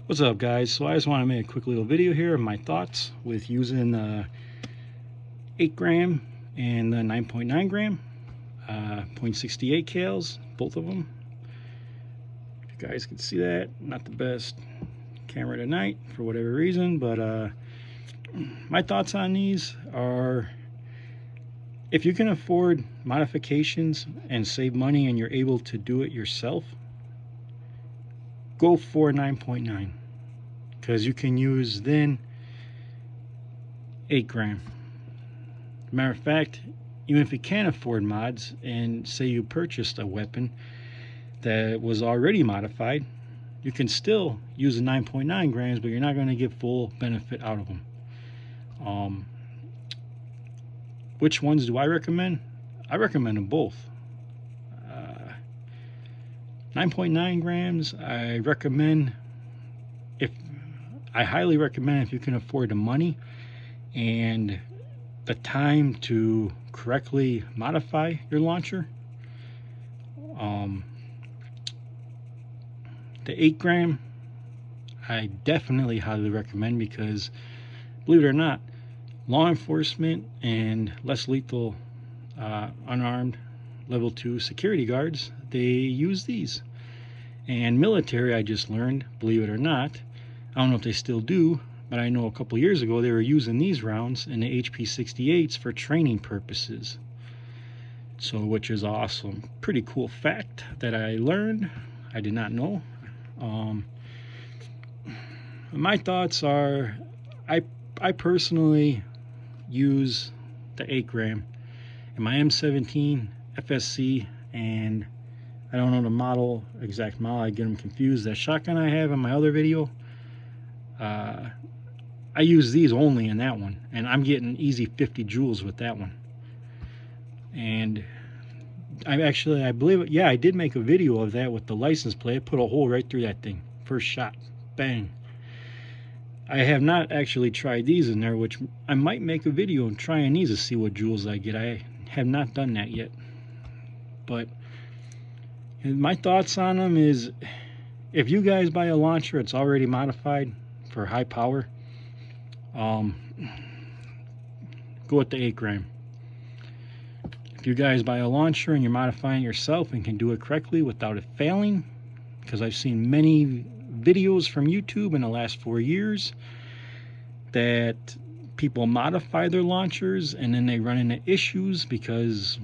What's up, guys? So I just want to make a quick little video here of my thoughts with using the 8 gram and the 9.9 gram 0.68 cals, both of them. If you guys can see that, not the best camera tonight for whatever reason, but my thoughts on these are, if you can afford modifications and save money and you're able to do it yourself, go for 9.9, because you can use then 8 gram. Matter of fact, even if you can't afford mods and say you purchased a weapon that was already modified, you can still use the 9.9 grams, but you're not going to get full benefit out of them. Which ones do I recommend? I recommend them both. 9.9 grams, I highly recommend if you can afford the money and the time to correctly modify your launcher. The 8 gram, I definitely highly recommend, because believe it or not, law enforcement and less lethal unarmed level 2 security guards, they use these. And military, I just learned, believe it or not, I don't know if they still do, but I know a couple years ago they were using these rounds in the HP68s for training purposes. So, which is awesome. Pretty cool fact that I learned. I did not know. My thoughts are, I personally use the 8 gram in my M17 FSC, and I don't know the exact model, I get them confused. That shotgun I have in my other video, I use these only in that one, and I'm getting easy 50 joules with that one. And I believe it, yeah, I did make a video of that with the license plate. I put a hole right through that thing, first shot, bang. I have not actually tried these in there, which I might make a video of trying these to see what joules I get. I have not done that yet. But my thoughts on them is, if you guys buy a launcher it's already modified for high power, go with the 8 gram. If you guys buy a launcher and you're modifying it yourself and can do it correctly without it failing, because I've seen many videos from YouTube in the last 4 years that people modify their launchers and then they run into issues because,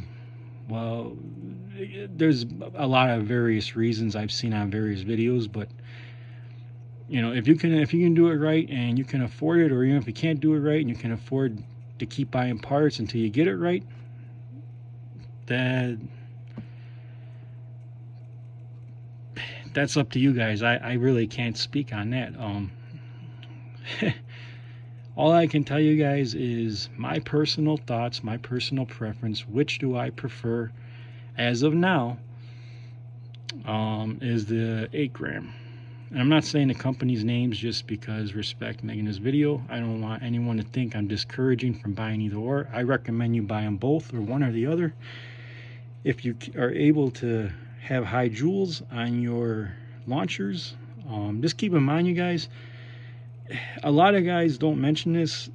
well, there's a lot of various reasons I've seen on various videos. But you know, if you can do it right and you can afford it, or even if you can't do it right and you can afford to keep buying parts until you get it right, that's up to you guys. I really can't speak on that. All I can tell you guys is my personal thoughts, my personal preference. Which do I prefer as of now, is the 8 gram. And I'm not saying the company's names just because respect making this video. I don't want anyone to think I'm discouraging from buying either or. I recommend you buy them both, or one or the other. If you are able to have high joules on your launchers, just keep in mind, you guys, a lot of guys don't mention this.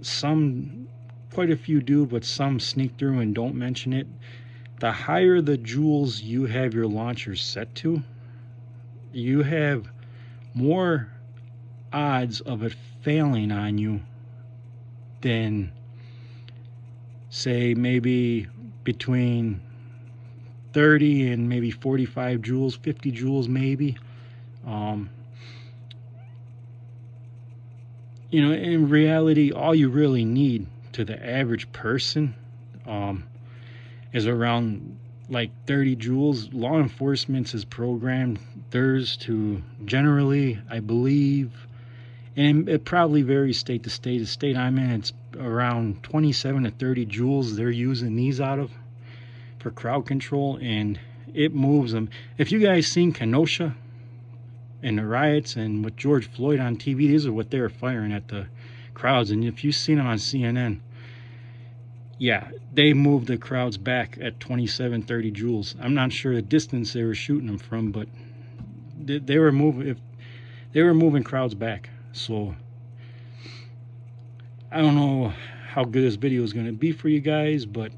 Quite a few do, but some sneak through and don't mention it. The higher the joules you have your launchers set to, you have more odds of it failing on you than, say, maybe between 30 and maybe 45 joules, 50 joules maybe. You know, in reality, all you really need to the average person is around like 30 joules. Law enforcement has programmed theirs to generally, I believe, and it probably varies state to state. The state I'm in, it's around 27 to 30 joules they're using these out of for crowd control, and it moves them. If you guys seen Kenosha and the riots and with George Floyd on TV, these are what they were firing at the crowds. And if you've seen them on CNN, yeah, they moved the crowds back at 27, 30 joules. I'm not sure the distance they were shooting them from, but they were moving. they were moving crowds back. So I don't know how good this video is going to be for you guys, but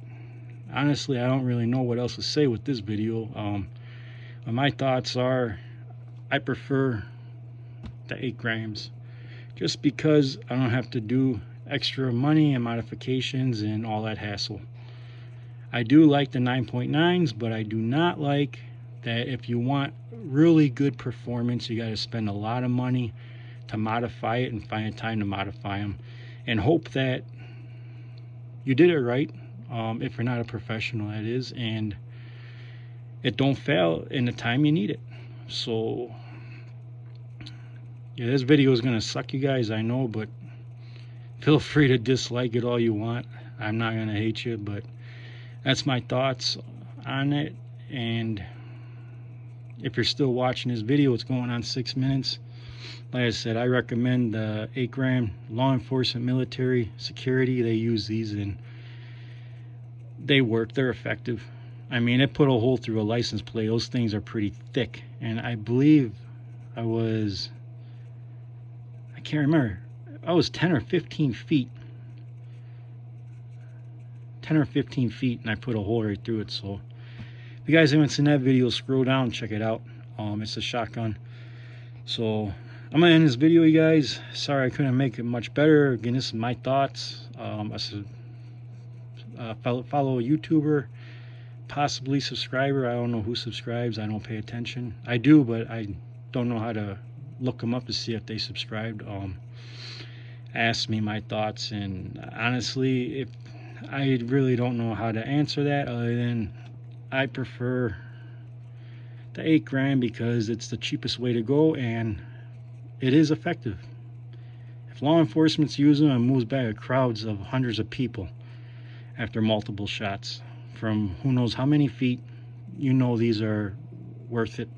honestly, I don't really know what else to say with this video. My thoughts are, I prefer the 8 grams just because I don't have to do extra money and modifications and all that hassle. I do like the 9.9s, but I do not like that if you want really good performance, you got to spend a lot of money to modify it and find time to modify them and hope that you did it right, if you're not a professional, that is, and it don't fail in the time you need it. So yeah, this video is gonna suck, you guys, I know, but feel free to dislike it all you want. I'm not gonna hate you, but that's my thoughts on it. And if you're still watching this video, it's going on 6 minutes. Like I said, I recommend the 8 gram. Law enforcement, military, security, they use these and they work, they're effective. I mean, it put a hole through a license plate. Those things are pretty thick, and I believe I can't remember, I was 10 or 15 feet, and I put a hole right through it. So if you guys haven't seen that video, scroll down and check it out. It's a shotgun. So I'm gonna end this video, you guys. Sorry I couldn't make it much better. Again, this is my thoughts. I said, follow a YouTuber, possibly subscriber. I don't know who subscribes. I don't pay attention. I do, but I don't know how to look them up to see if they subscribed. Ask me my thoughts, and honestly, if I really don't know how to answer that other than I prefer the 8 gram because it's the cheapest way to go and it is effective. If law enforcement's using them, it moves back crowds of hundreds of people after multiple shots from who knows how many feet. You know these are worth it.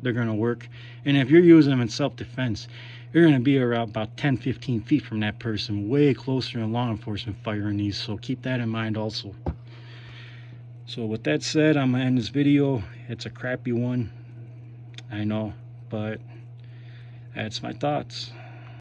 They're going to work. And if you're using them in self-defense, you're going to be around about 10-15 feet from that person, way closer than law enforcement firing these. So keep that in mind also. So with that said, I'm going to end this video. It's a crappy one, I know, but that's my thoughts.